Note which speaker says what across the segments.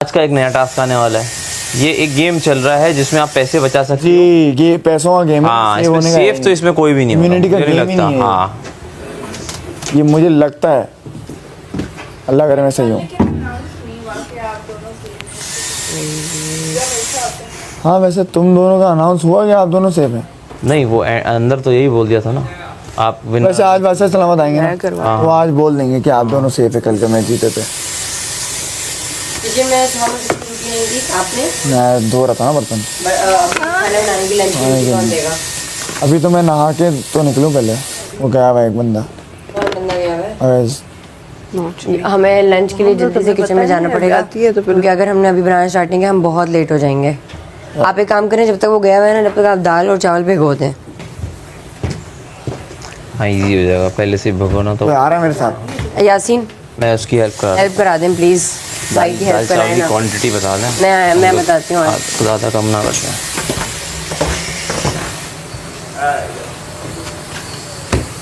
Speaker 1: आज का एक नया टास्क आने वाला है। ये एक गेम चल रहा है जिसमें आप पैसे बचा सकते हो।
Speaker 2: जी, ये पैसों का गेम है।
Speaker 1: हाँ, इसमें सेफ तो इसमें कोई भी नहीं होगा,
Speaker 2: इम्यूनिटी का
Speaker 1: मुझे नहीं
Speaker 2: गेम ही
Speaker 1: लगता।
Speaker 2: नहीं है।
Speaker 1: हाँ,
Speaker 2: ये मुझे लगता है, अल्लाह करे मैं सही हूँ। हाँ, वैसे तुम दोनों का अनाउंस हुआ कि आप दोनों सेफ हैं?
Speaker 1: नहीं वो अंदर तो यही बोल दिया था ना आप
Speaker 2: वैसे आज वैसे सलामत आएंगे ना,
Speaker 1: हाँ।
Speaker 2: तो आज बोल देंगे कि आप दोनों सेफ है कल का मैच जीते थे। मैं धो रहा था ना बर्तन। अभी तो मैं नहा के तो निकलूँ पहले। वो गया हुआ एक बंदा। अवैस।
Speaker 3: हमें लंच के लिए जल्दी से किचन में जाना पड़ेगा क्योंकि अगर हमने अभी बनाना स्टार्टिंग है हम बहुत लेट हो जाएंगे। आप एक काम करें, जब तक वो गया हुआ है ना, जब तक आप दाल और चावल भिगो दें।
Speaker 1: हाँ, इजी हो जाएगा। पहले से भगोना तो
Speaker 2: आ रहा है मेरे साथ।
Speaker 3: यासीन,
Speaker 1: मैं उसकी हेल्प
Speaker 3: करा दें प्लीज़। भाई की हेल्प कराएं ना।
Speaker 1: क्वांटिटी बता दें।
Speaker 3: मैं बताती हूँ।
Speaker 1: ज़्यादा कम ना करते हैं।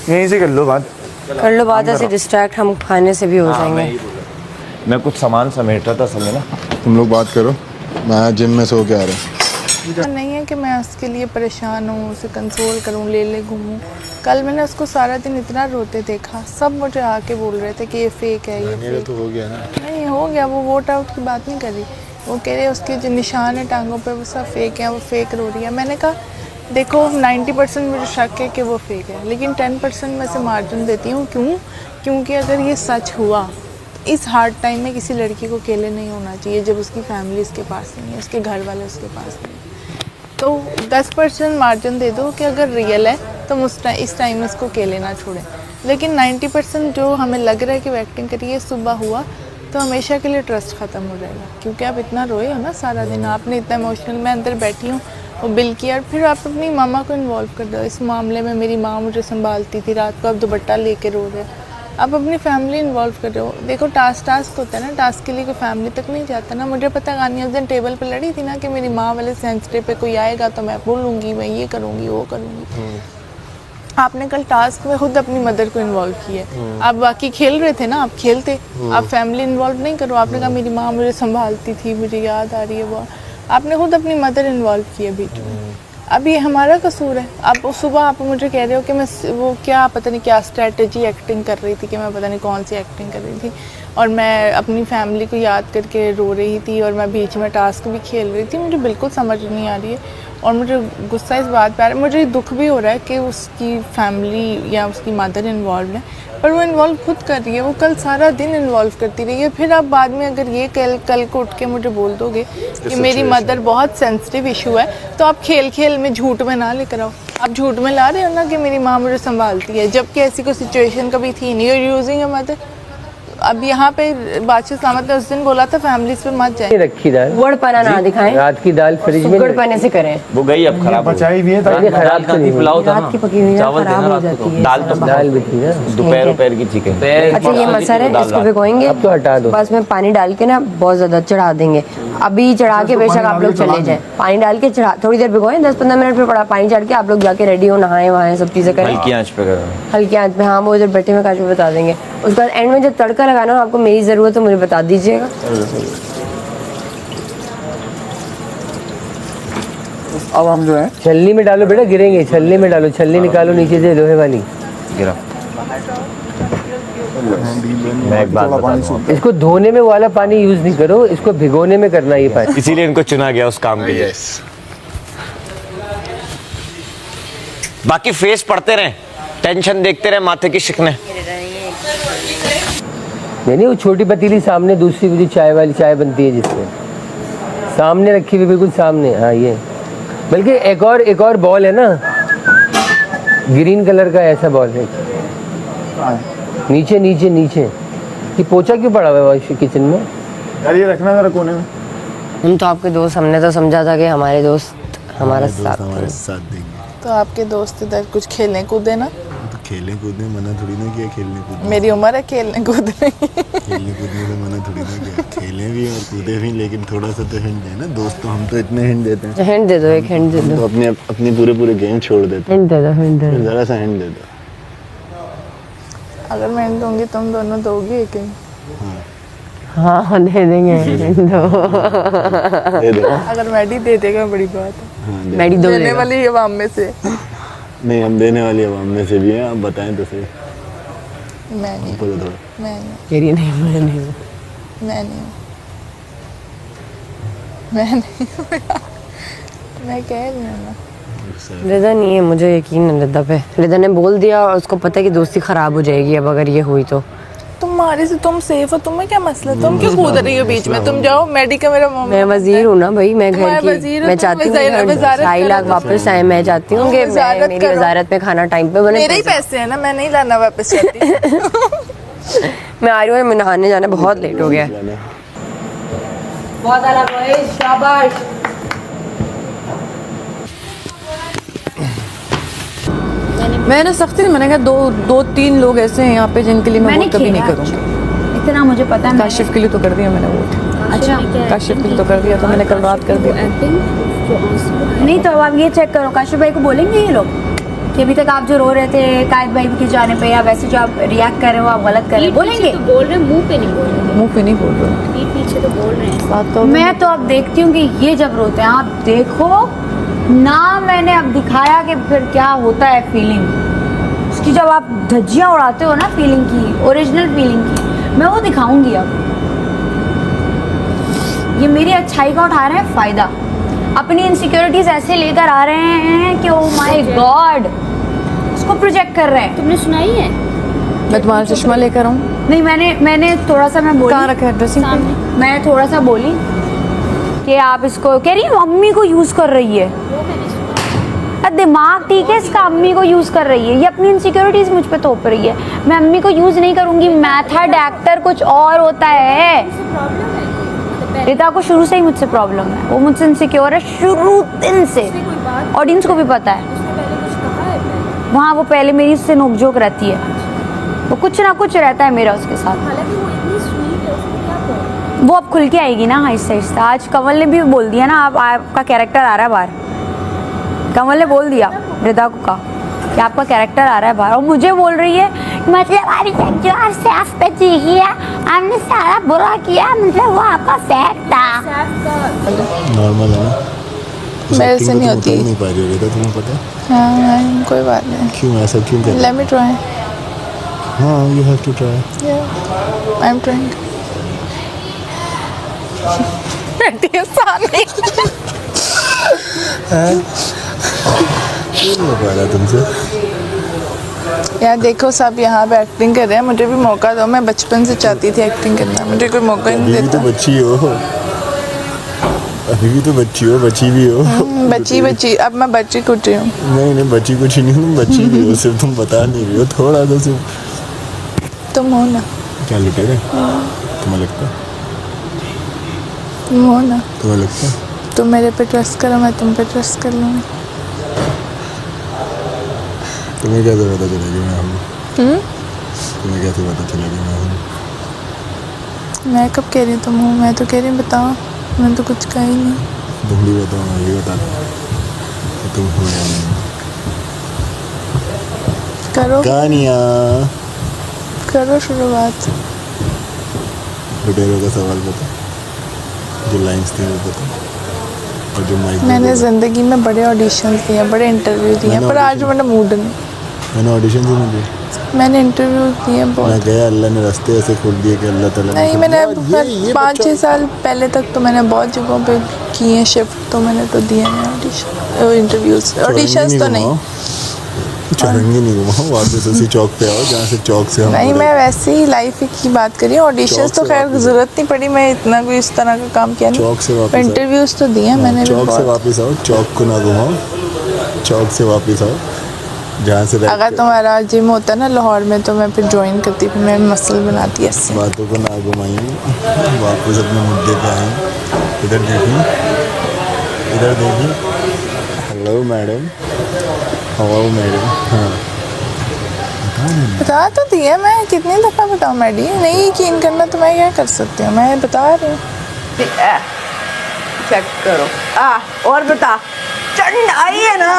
Speaker 2: यहीं से कर लो बात।
Speaker 3: कर लो बात, ऐसे डिस्ट्रैक्ट हम खाने से भी हो जाएंगे।
Speaker 1: मैं कुछ सामान समेट रहा था समय ना।
Speaker 4: तुम लोग बात करो, मैं जिम में सो के आ रहा हूँ।
Speaker 5: नहीं है कि मैं उसके लिए परेशान हूँ, उसे कंसोल करूँ, ले घूमूँ। कल मैंने उसको सारा दिन इतना रोते देखा, सब मुझे आके बोल रहे थे कि ये फेक है, ये फेक।
Speaker 4: तो हो गया ना।
Speaker 5: नहीं हो गया, वो वोट आउट की बात नहीं कर रही। वो कह रहे उसके जो निशान है टांगों पे वो सब फेक है, वो फेक रो रही है। मैंने कहा देखो 90% मुझे शक है कि वो फेक है, लेकिन 10% मैं से मार्जिन देती हूँ। क्योंकि अगर ये सच हुआ, इस हार्ड टाइम में किसी लड़की को अकेले नहीं होना चाहिए जब उसकी फैमिली उसके पास नहीं है, उसके घर वाले उसके पास नहीं है। तो 10% मार्जिन दे दो कि अगर रियल है तो इस टाइम में उसको अकेले ना छोड़ें। लेकिन 90% जो हमें लग रहा है कि वो एक्टिंग करिए, सुबह हुआ तो हमेशा के लिए ट्रस्ट ख़त्म हो जाएगा। क्योंकि आप इतना रोए हो ना सारा दिन, आपने इतना इमोशनल, मैं अंदर बैठी हूँ वो बिल किया, और फिर आप अपनी मामा को इन्वॉल्व कर दो इस मामले में। मेरी माँ मुझे संभालती थी, रात को आप दुपट्टा लेके रो रहे हो। आप अपनी फैमिली इन्वॉल्व कर रहे हो। देखो टास्क होता है ना, टास्क के लिए कोई फैमिली तक नहीं जाता ना। मुझे पता गानी उस दिन टेबल पे लड़ी थी ना कि मेरी माँ वाले सेंसिटिव पे कोई आएगा तो मैं बोलूँगी, मैं ये करूँगी, वो करूँगी। आपने कल टास्क में खुद अपनी मदर को इन्वॉल्व किया है। आप बाकी खेल रहे थे ना, आप खेलते, आप फैमिली इन्वॉल्व नहीं करो। आपने कहा मेरी माँ मुझे संभालती थी, मुझे याद आ रही है वो। आपने खुद अपनी मदर इन्वॉल्व किया बीच में। अब ये हमारा कसूर है। आप सुबह आप मुझे कह रहे हो कि मैं वो क्या पता नहीं क्या स्ट्रेटजी एक्टिंग कर रही थी, कि मैं पता नहीं कौन सी एक्टिंग कर रही थी, और मैं अपनी फैमिली को याद करके रो रही थी, और मैं बीच में टास्क भी खेल रही थी। मुझे बिल्कुल समझ नहीं आ रही है, और मुझे गुस्सा इस बात पे आ रहा है। मुझे दुख भी हो रहा है कि उसकी फैमिली या उसकी मदर इन्वॉल्व है, पर वो इन्वॉल्व खुद कर रही है। वो कल सारा दिन इन्वॉल्व करती रही है। फिर आप बाद में अगर ये कल को उठ के मुझे बोल दोगे कि मेरी मदर बहुत सेंसिटिव इशू है, तो आप खेल में झूठ में ना लेकर आओ। आप झूठ में ला रहे हो ना कि मेरी माँ मुझे संभालती है, जबकि ऐसी कोई सिचुएशन कभी थी नहीं। और यूजिंग अ मदर। अब यहाँ पे बादशाह सलामत ने उस दिन बोला था फैमिलीज पे मत जाए।
Speaker 6: रखी दाल
Speaker 3: गुड़ पना ना दिखाएं,
Speaker 6: रात की दाल फ्रिज में
Speaker 3: गुड़ पने से करें।
Speaker 1: वो गई अब खराब
Speaker 2: बचाई भी है
Speaker 6: ताकि खराब
Speaker 1: का पुलाव था
Speaker 3: रात की पकी हुई
Speaker 1: चावल
Speaker 3: खराब
Speaker 1: देना
Speaker 3: हो
Speaker 1: रात
Speaker 3: जाती
Speaker 1: को।
Speaker 3: है।
Speaker 6: दाल भी थी ना,
Speaker 1: दोपहर की चिकन।
Speaker 3: अच्छा ये मसर है, इसको भिगोएंगे,
Speaker 6: अब तो हटा दो।
Speaker 3: बस में पानी डाल के ना बहुत ज़्यादा चढ़ा देंगे। अभी चढ़ा के बेशक आप लोग चले जाएं, पानी डाल के चढ़ा, थोड़ी देर भिगोएं, 10-15 मिनट में पड़ा पानी चढ़ के आप लोग जाके रेडी हो, नहाएं वहाएं सब चीज़ें करें
Speaker 1: हल्की आंच पे करो।
Speaker 3: हल्की आंच पे। हाँ, वो इधर बैठे में काज में बता देंगे। उसके बाद एंड में जब तड़का लगाना हो, आपको मेरी ज़रूरत है, मुझे बता दीजिएगा।
Speaker 2: अब हम जो है
Speaker 6: छलनी में डालो बेटा, गिरेंगे। छलनी में डालो, छलनी निकालो नीचे से लोहे वाली।
Speaker 1: गिरा। मैं एक बात बता दूं,
Speaker 6: इसको धोने में वाला पानी यूज नहीं करो, इसको भिगोने में करना ये पानी।
Speaker 1: इसीलिए इनको चुना गया उस काम के लिए। बाकी फेस पढ़ते रहे, टेंशन देखते रहे, माथे की शिकने।
Speaker 6: नहीं वो छोटी पतीली सामने, दूसरी वो जो चाय वाली चाय बनती है जिसमें सामने रखी हुई, बिल्कुल सामने। हाँ ये, बल्कि एक और बॉल है ना, ग्रीन कलर का ऐसा बॉल है नीचे नीचे नीचे। ये पोछा क्यों पड़ा हुआ है किचन में?
Speaker 2: यार ये रखना जरा कोने में।
Speaker 3: हम तो आपके दोस्त, हमने तो समझा था कि हमारे दोस्त हमारा साथ
Speaker 4: देंगे
Speaker 5: तो आपके दोस्त इधर कुछ खेलने कूदे ना,
Speaker 4: तो खेलने कूदने मना थोड़ी ना किया। खेलने कूदने
Speaker 5: मेरी उम्र है खेलने कूदने की।
Speaker 4: खेलने कूदने से मना थोड़ी ना किया। खेले भी और कूदे भी, लेकिन थोड़ा सा तो हिंट देना। दोस्त तो हम तो इतने हिंट देते हैं।
Speaker 3: हिंट दे दो, एक हिंट दे दो।
Speaker 4: तो अपनी पूरे गेम छोड़ देते हैं।
Speaker 3: हिंट दे दो, हिंट दे दो।
Speaker 4: जरा सा हिंट दे दो।
Speaker 5: अगर मैं दूंगी तुम दोनों दोगे कि
Speaker 3: हाँ दे देंगे दो
Speaker 4: दे दो।
Speaker 5: अगर मैडी दे देगा बड़ी बात है।
Speaker 4: हाँ, दे।
Speaker 3: मैडी दो
Speaker 5: देने
Speaker 3: देगा।
Speaker 5: वाली अवाम में से
Speaker 4: नहीं, हम देने वाली आवाम में से भी हैं, आप बताएं तो सही।
Speaker 5: मैं नहीं,
Speaker 4: थोड़ा थोड़ा
Speaker 5: मैं नहीं,
Speaker 3: कह रही है, नहीं मैं नहीं हूँ।
Speaker 5: मैं नहीं हूँ, मैं नहीं हूँ यार। मैं कह रही हूँ ना।
Speaker 3: रिदा नहीं है, मुझे यकीन है रिदा पे। रिदा ने बोल दिया और उसको पता है कि दोस्ती खराब हो जाएगी अब अगर ये हुई तो।
Speaker 5: तुम्हारे से तुम सेफ हो, तुम्हें क्या मसला, तुम क्यों कूद रही हो बीच में? तुम जाओ, मेडी का मेरा
Speaker 3: मैं वजीर हूँ ना भाई, मैं घर
Speaker 5: तुम्हारे
Speaker 3: की,
Speaker 5: वजीर हो,
Speaker 3: मैं
Speaker 5: तुम
Speaker 3: चाहती हूँ
Speaker 5: वजारत
Speaker 3: ढाई
Speaker 5: करो
Speaker 3: लाख
Speaker 5: तो
Speaker 3: वापस आए। मैं चाहती हूँ कि
Speaker 5: वजारत
Speaker 3: मेरी
Speaker 5: करो।
Speaker 3: वजारत में खाना टाइम पे बने।
Speaker 5: मेरे ही पैसे हैं ना, मैं नहीं लाना वापस चाहती।
Speaker 3: मैं आ रही हूँ, मैं नहाने जाना, बहुत लेट हो गया। बहुत आला बॉयज, शाबाश।
Speaker 7: मैं ना सख्ती से मैंने कहा दो तीन लोग ऐसे हैं यहाँ पे जिनके लिए मैं वोट कभी नहीं करूँगी।
Speaker 8: इतना मुझे पता है।
Speaker 7: काशिफ के लिए तो कर दिया मैंने वोट।
Speaker 8: अच्छा,
Speaker 7: काशिफ के लिए तो कर दिया था मैंने, कल रात कर दिया।
Speaker 8: नहीं तो अब आप ये चेक करो, काशिफ भाई को बोलेंगे ये लोग कि अभी तक आप जो रो रहे थे कायद भाई के जाने पे या वैसे जो आप रिएक्ट कर रहे हो आप गलत कर रहे हो, बोलेंगे?
Speaker 9: तो बोल रहे हैं, मुंह पे नहीं बोल रहे,
Speaker 7: मुंह पे नहीं बोल रहे।
Speaker 9: पीठ पीछे तो बोल रहे हैं।
Speaker 7: बात तो
Speaker 8: मैं तो अब देखती हूँ कि ये जब रोते हैं, आप देखो ना, मैंने अब दिखाया कि फिर क्या होता है फीलिंग उसकी, जब आप धज्जियाँ उड़ाते हो ना फीलिंग की, ओरिजिनल फीलिंग की, मैं वो दिखाऊंगी। अब ये मेरी अच्छाई का उठा रहे हैं फायदा, अपनी इनसिक्योरिटीज ऐसे लेकर आ रहे हैं कि ओ माय गॉड उसको प्रोजेक्ट कर रहे हैं।
Speaker 9: तुमने सुनाई है?
Speaker 7: मैं तुम्हारा चश्मा लेकर आऊँ?
Speaker 8: नहीं, मैंने थोड़ा सा मैं बोली,
Speaker 7: कहाँ रखा है ड्रेसिंग?
Speaker 8: मैं थोड़ा सा बोली कि आप इसको, कह रही है अम्मी को यूज कर रही है। दिमाग ठीक है इसका, अम्मी को यूज कर रही है, ये अपनी इनसिक्योरिटीज मुझ पे थोप रही है। मैं अम्मी को यूज नहीं करूंगी, मेथड एक्टर कुछ और होता है। रिता को शुरू से ही मुझसे प्रॉब्लम है, वो मुझसे इनसिक्योर है शुरू दिन से, ऑडियंस को भी पता है। वहाँ वो पहले मेरी उससे नोकझोंक रहती है, वो कुछ ना कुछ रहता है मेरा उसके साथ। वो अब खुल के आएगी ना आहिस्ता आहिस्ता। आज कंवल ने भी बोल दिया ना, आप आपका कैरेक्टर आ रहा है बाहर। कंवल ने बोल दिया रिदा को कहा कि आपका कैरेक्टर आ रहा है बाहर, और मुझे बोल रही है मतलब हमारी जोर से आप पे किया, हमने सारा बुरा किया, मतलब वो आपका फैक था।
Speaker 4: नॉर्मल है ना,
Speaker 5: मेरे से नहीं होती।
Speaker 4: नहीं पा रही हो, तुम्हें पता है?
Speaker 5: हाँ, कोई बात नहीं।
Speaker 4: क्यों ऐसा क्यों कर रहे
Speaker 5: लेट मी ट्राई।
Speaker 4: हाँ, you have to try.
Speaker 5: I am trying. बैठी सामने।
Speaker 4: क्यों नहीं हो पा रहा तुमसे?
Speaker 5: यार देखो सब यहाँ पे एक्टिंग कर रहे हैं, मुझे भी मौका दो। मैं बचपन से चाहती थी एक्टिंग करना, मुझे कोई मौका ही नहीं
Speaker 4: अभी भी तो
Speaker 5: देता।
Speaker 4: बच्ची हो, अभी भी तो बच्ची हो, बच्ची भी हो।
Speaker 5: बच्ची अब मैं बच्ची कुछ हूँ।
Speaker 4: नहीं बच्ची कुछ नहीं, तुम बच्ची भी हो, सिर्फ तुम बता नहीं रही हो। थोड़ा सा सिर्फ
Speaker 5: तुम हो ना,
Speaker 4: क्या लुटेरे तुम्हें लगता है?
Speaker 5: तुम हो ना,
Speaker 4: तुम्हें लगता है?
Speaker 5: तुम मेरे पे ट्रस्ट करो, मैं तुम पे ट्रस्ट कर लूँगी।
Speaker 4: तुम्हें कैसे पता चलेगी मैं हूँ? तुम्हें कैसे पता चलेगी मैं हूँ?
Speaker 5: मैं कब कह रही हूँ तुम हो? मैं तो कह रही हूँ बताओ, मैं तो कुछ कहा ही नहीं।
Speaker 4: तुम भी बताओ, मैं भी बता दूँ कि तुम हो या नहीं।
Speaker 5: करो
Speaker 4: कहानियाँ
Speaker 5: करो शुरुआत।
Speaker 4: लुटेरों का सवाल बता, जो लाइंस थे वो बता, और जो माइक
Speaker 5: मैंने ज़िंदगी में बड़े ऑडिशंस दिए हैं, बड़े इंटरव्यू दिए हैं, पर आज मेरा मूड नहीं।
Speaker 4: मैंने ऑडिशन ही नहीं दिए,
Speaker 5: मैंने इंटरव्यू दिए
Speaker 4: मैं
Speaker 5: बहुत।
Speaker 4: गया, अल्लाह ने रास्ते ऐसे खोल दिए कि अल्लाह ताला ने
Speaker 5: नहीं,
Speaker 4: कहा,
Speaker 5: मैंने
Speaker 4: यार, ये
Speaker 5: 5-6 साल पहले तक तो मैंने बहुत जगहों पे किए शिफ्ट, तो मैंने तो दिए हैं ऑडिशन, इंटरव्यूज। ऑडिशंस तो नहीं,
Speaker 4: चौरंगी नहीं घुमाओ, वापस उसी चौक पे आओ जहाँ से चौक से हम
Speaker 5: नहीं,
Speaker 4: उतरे।
Speaker 5: मैं वैसे ही लाइफ की बात करी। ऑडिशंस तो
Speaker 4: से
Speaker 5: खैर
Speaker 4: वापस
Speaker 5: ज़रूरत नहीं पड़ी, मैं इतना कोई इस तरह का काम किया
Speaker 4: चौक से
Speaker 5: नहीं।
Speaker 4: वापस आओ।
Speaker 5: इंटरव्यूज तो दिए हैं मैंने भी
Speaker 4: चौक से
Speaker 5: बहुत।
Speaker 4: वापस आओ, चौक को ना घुमाओ, चौक से वापस आओ जहाँ से बैठ
Speaker 5: अगर
Speaker 4: के
Speaker 5: तुम्हारा जिम होता ना लाहौर में तो मैं फिर ज्वाइन करती, फिर मैं मसल बनाती ऐसे।
Speaker 4: बातों को ना घुमाइए, वापस अपने मुद्दे पे आए। इधर देखिए, इधर देखिए। Hello madam, how madam. हाँ,
Speaker 5: बता तो दिया मैं, कितनी दफ़ा बताऊँ मैडी? नहीं यकीन करना तो मैं क्या कर सकती हूँ, मैं बता रही हूँ।
Speaker 7: चेक करो। और बता, चढ़ आई है ना?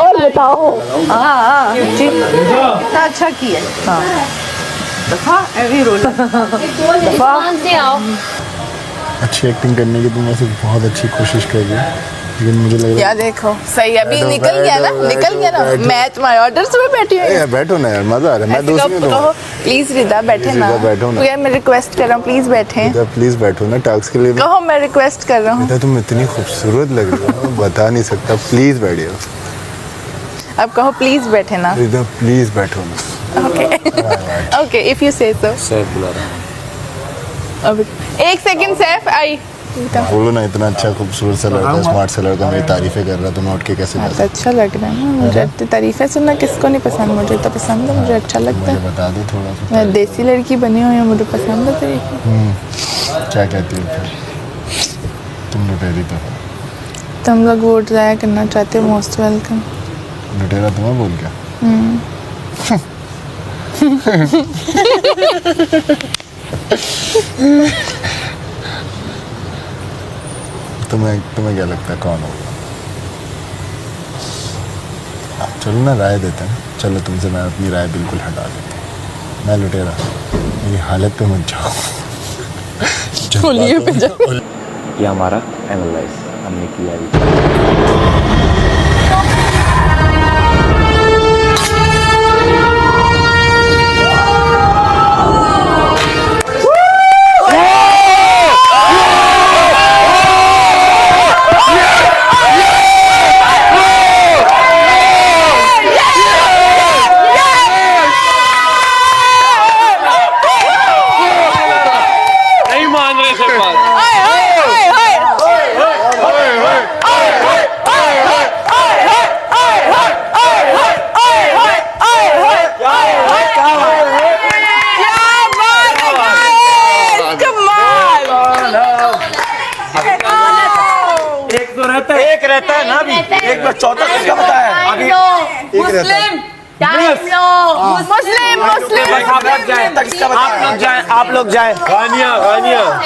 Speaker 7: और बताओ। हाँ, कितना अच्छा किया। हाँ,
Speaker 9: से आओ
Speaker 4: अच्छी एक्टिंग करने की तुम वैसे बहुत अच्छी कोशिश कर रही हो, लेकिन मुझे लग रहा
Speaker 5: या देखो सही अभी निकल गया ना मैं तुम्हारे ऑर्डर से बैठी हूँ
Speaker 4: है बैठो ना यार, मजा आ रहा है। मैं दोस्त नहीं
Speaker 5: कहो प्लीज रिदा बैठे ना,
Speaker 4: रिदा, बैठो ना।
Speaker 5: यार मैं रिक्वेस्ट कर रहा हूँ प्लीज बैठे,
Speaker 4: प्लीज बैठो ना, टास्क के लिए
Speaker 5: कहो मैं रिक्वेस्ट कर रहा हूँ।
Speaker 4: बेटा तुम इतनी खूबसूरत लग रही हो, बता नहीं सकता, प्लीज बैठिए।
Speaker 5: अब कहो प्लीज बैठे ना।
Speaker 4: रिदा प्लीज बैठो ना।
Speaker 5: ओके ओके इफ यू से सो।
Speaker 1: सैफ बुला रहा
Speaker 5: अब एक सेकंड सैफ आई
Speaker 4: बोलो ना, इतना अच्छा खूबसूरत सा लड़का, स्मार्ट सा लड़का मेरी तारीफें कर रहा, तो मैं उठ के कैसे जा
Speaker 5: तो अच्छा लग रहा है ना मुझे, इतनी तारीफें सुनना किसको नहीं पसंद, मुझे तो पसंद है, मुझे अच्छा लगता
Speaker 4: मुझे
Speaker 5: है।
Speaker 4: बता दो थोड़ा सा।
Speaker 5: मैं देसी लड़की बनी हुई हूँ, मुझे पसंद है तेरी।
Speaker 4: क्या कहती हो फिर तुम? लुटेरी तो हो।
Speaker 5: तुम लोग वोट ज़ाया करना चाहते हो, मोस्ट वेलकम।
Speaker 4: लुटेरा तुम्हें बोल क्या? तुम्हें क्या लगता है कौन होगा? चलो ना राय देते हैं, चलो तुमसे मैं अपनी राय बिल्कुल हटा देता हूँ। मैं लुटेरा, मेरी हालत पे मत जाओ।
Speaker 5: पे जाओ।
Speaker 1: ये हमारा एनालाइज हमने किया ही। एक रहता है ना अभी, एक बार चौथा किसका बताया अभी?
Speaker 4: एक रहता है।
Speaker 5: मुस्लिम
Speaker 1: आप लोग जाएं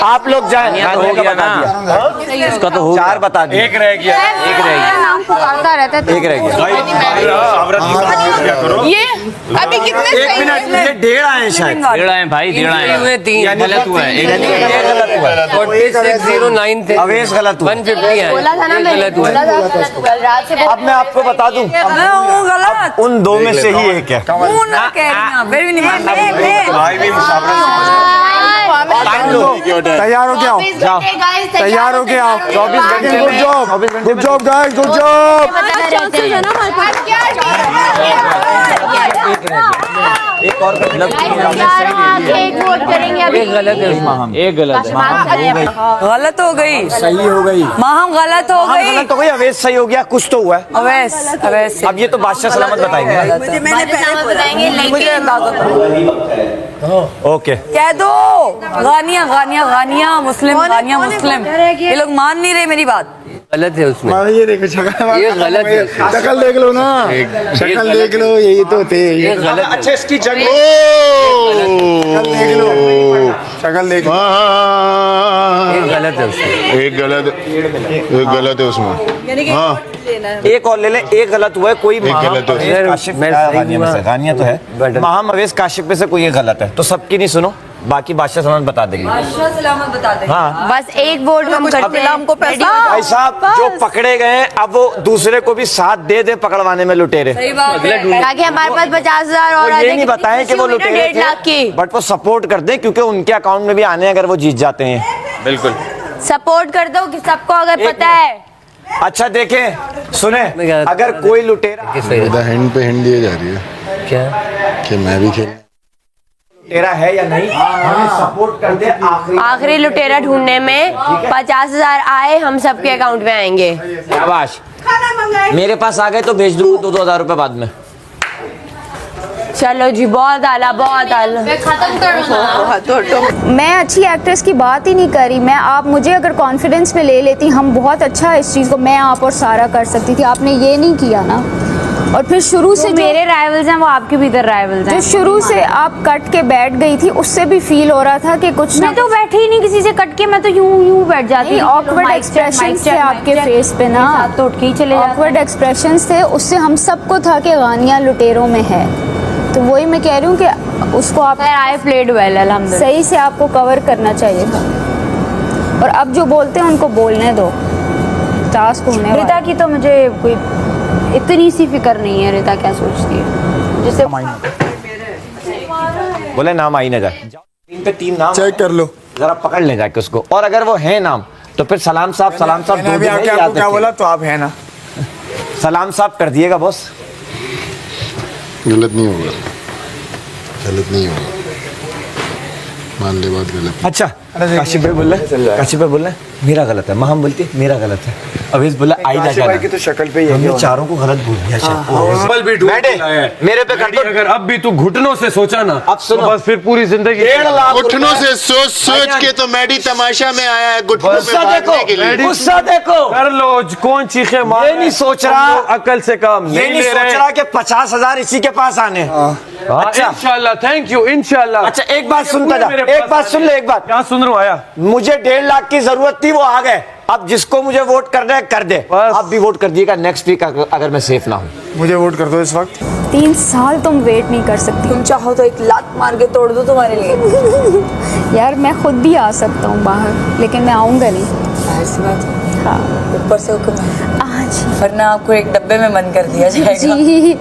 Speaker 1: आप लोग जाएं हो गया ना, इसका तो हो चार बता दिए, एक रह गया
Speaker 8: नाम पुकारता रहता है,
Speaker 1: एक रह गया।
Speaker 5: ये अभी कितने
Speaker 1: एक मिनट, ये 1.5 आए शायद,
Speaker 6: 1.5 आए भाई, 1.5
Speaker 2: हुए, 3
Speaker 6: गलत हुआ है,
Speaker 1: यानी कि एक गलत हुआ है,
Speaker 6: 4609 थे,
Speaker 1: अवेश गलत हुआ।
Speaker 6: 150 है,
Speaker 8: बोला था ना
Speaker 6: एक
Speaker 8: मैंने,
Speaker 6: गलत हुआ
Speaker 8: बोला
Speaker 6: है।
Speaker 8: था गलत हुआ है, रात से
Speaker 1: अब मैं आपको बता दूं,
Speaker 7: गलत
Speaker 1: उन दो में से ही एक है।
Speaker 7: हूं ना कह रही हूं, फिर भी नहीं मानना।
Speaker 1: भाई भी
Speaker 2: तैयार हो क्या?
Speaker 1: जाओ
Speaker 2: तैयार हो क्या? 24 घंटे। Good job, good job guys, good job.
Speaker 1: एक और
Speaker 8: एक वोट करेंगे अभी।
Speaker 6: एक गलत है उसमें, एक गलत है।
Speaker 7: गलत हो गई,
Speaker 2: सही हो गई।
Speaker 7: माहम गलत हो गई।
Speaker 1: गलत हो गई, अवेश सही हो गया, कुछ तो हुआ है।
Speaker 7: अवैस अवैस
Speaker 1: अब ये तो बादशाह सलामत बताएंगे।
Speaker 8: बताएंगे
Speaker 7: मुझे अंदाजा था।
Speaker 1: ओके
Speaker 7: कह दो गानिया गानिया गानिया मुस्लिम, गानिया मुस्लिम। ये लोग मान नहीं रहे मेरी बात।
Speaker 6: गलत है उसमें,
Speaker 2: ये देखो शक्ल,
Speaker 6: ये गलत है।
Speaker 2: शक्ल देख लो ना, शक्ल देख लो, यही तो थे।
Speaker 6: ये गलत है।
Speaker 1: अच्छा इसकी जगह
Speaker 2: शक्ल देख लो, शक्ल देख लो।
Speaker 6: ये गलत है उसमें,
Speaker 4: एक गलत है उसमें। हाँ
Speaker 1: एक और ले लें, एक गलत हुआ है, कोई
Speaker 4: गलत है।
Speaker 1: अवेश काशिफ
Speaker 6: मैं
Speaker 1: क्या
Speaker 6: सही
Speaker 1: गानिया में
Speaker 6: हुआ।
Speaker 1: से, गानिया तो है, माहम अवेश काशिफ में से कोई एक गलत है, तो सबकी नहीं सुनो, बाकी बादशाह सलामत बता देंगे।
Speaker 7: बादशाह सलामत बता दे।
Speaker 1: हाँ
Speaker 8: बस एक वोट हम करते हैं,
Speaker 7: हमको पैसा
Speaker 1: भाई साहब जो पकड़े गए हैं, अब वो दूसरे को भी साथ दे दे पकड़वाने में लुटेरे।
Speaker 7: सही बात है।
Speaker 8: ताकि हमारे पास 50,000 और
Speaker 1: वो ये नहीं बताएं कि वो लुटेरे
Speaker 8: 1.5 लाख की
Speaker 1: थे, बट वो सपोर्ट कर दें, क्योंकि उनके अकाउंट में भी आने अगर वो जीत जाते हैं। बिल्कुल
Speaker 8: सपोर्ट कर दो कि सबको अगर पता है।
Speaker 1: अच्छा देखें, सुने, अगर कोई लुटेरा
Speaker 4: हैंड पे हैंड दिए जा रही है
Speaker 6: क्या
Speaker 4: कि मैं भी खेल
Speaker 1: लुटेरा है या नहीं, हमें सपोर्ट कर दे।
Speaker 8: आखिरी लुटेरा ढूंढने में 50,000 आए, हम सबके अकाउंट में आएंगे।
Speaker 1: शाबाश, मेरे पास आ गए तो भेज दूंगा 2-2 हज़ार रुपए बाद में।
Speaker 8: चलो जी, बहुत आला, बहुत आला।
Speaker 9: खत्म करो।
Speaker 10: मैं अच्छी एक्ट्रेस की बात ही नहीं कर रही, मैं आप मुझे अगर कॉन्फिडेंस में ले लेती, हम बहुत अच्छा इस चीज़ को मैं आप और सारा कर सकती थी, आपने ये नहीं किया ना। और फिर शुरू से
Speaker 8: मेरे राइवल्स हैं, वो आपके भी इधर राइवल्स हैं।
Speaker 10: जो शुरू से आप कट के बैठ गई थी, उससे भी फील हो रहा था कि कुछ
Speaker 8: मैं तो बैठी ही नहीं किसी से कट के, मैं तो यूं बैठ जाती।
Speaker 10: ऑकवर्ड एक्सप्रेशंस थे आपके फेस पे ना,
Speaker 8: तो उठ के ही चले जाते।
Speaker 10: ऑकवर्ड एक्सप्रेशंस थे, उससे हम सबको था कि गानिया लुटेरों में है। तो वही मैं कह रही हूँ कि उसको आप
Speaker 8: आई प्लेड वेल अल्हम्दुलिल्लाह।
Speaker 10: सही से आपको कवर करना चाहिए था। और अब जो बोलते हैं उनको बोलने दो, टास्क होने वाला
Speaker 8: रिता की तो मुझे कोई इतनी सी फिक्र नहीं है, रिता क्या सोचती है जिससे
Speaker 1: बोले नाम आई ना जाए, तीन पे तीन नाम
Speaker 2: चेक कर लो,
Speaker 1: जरा पकड़ ले जाके उसको, और अगर वो है नाम तो फिर सलाम साहब
Speaker 2: मैंने अभी आके आपको क्या बोला, तो आप है ना,
Speaker 1: सलाम साहब कर दिएगा बॉस।
Speaker 4: गलत नहीं होगा, गलत नहीं होगा, मान ले बात गलत।
Speaker 1: अच्छा काशिफ भाई बोल रहे, काशिफ भाई बोल रहे मेरा गलत है, महम बोलती मेरा गलत है, अवेश बोला आई ना जाना,
Speaker 2: की तो शक्ल पे ही
Speaker 1: हमने चारों को गलत बोल दिया।
Speaker 11: कमल भी ढूंढ के लाया है।
Speaker 1: मेरे पे कर दो।
Speaker 11: अगर अब भी तू घुटनों से सोचा ना,
Speaker 1: अब सुनो,
Speaker 11: तो बस फिर पूरी जिंदगी
Speaker 1: 1.5 लाख
Speaker 4: घुटनों से सोच सोच के तो मैडी तमाशा में आया है, घुटनों पे
Speaker 1: गुस्सा
Speaker 4: भागने के लिए।
Speaker 1: देखो, गुस्सा देखो,
Speaker 11: कर लो, कौन चीखे मार,
Speaker 1: ये नहीं सोच रहा,
Speaker 11: अकल से काम
Speaker 1: ये नहीं
Speaker 11: ले
Speaker 1: सोच
Speaker 11: रहे।
Speaker 1: रहा कि 50,000 इसी के पास आने। अच्छा
Speaker 11: इंशाल्लाह, थैंक यू, इंशाल्लाह।
Speaker 1: अच्छा एक बात सुनता जा, एक बात सुन ले, एक बात
Speaker 11: क्या सुन रहा हूँ, आया
Speaker 1: मुझे 1.5 लाख की जरूरत थी, वो आ गए, अब जिसको मुझे वोट करना है कर दे,
Speaker 11: बस।
Speaker 1: आप भी वोट कर दिएगा नेक्स्ट वीक अगर मैं सेफ ना हूँ।
Speaker 2: मुझे वोट कर दो इस वक्त।
Speaker 10: 3 साल तुम वेट नहीं कर सकती।
Speaker 3: तुम चाहो तो एक लात मार के तोड़ दो तुम्हारे लिए।
Speaker 10: यार मैं खुद भी आ सकता हूँ बाहर, लेकिन मैं आऊँगा नहीं।
Speaker 3: ऐसी बात है,
Speaker 10: हाँ
Speaker 3: ऊपर से हुक्म है,
Speaker 10: आज
Speaker 3: वरना आपको एक डब्बे में बंद कर दिया जाएगा।
Speaker 10: जी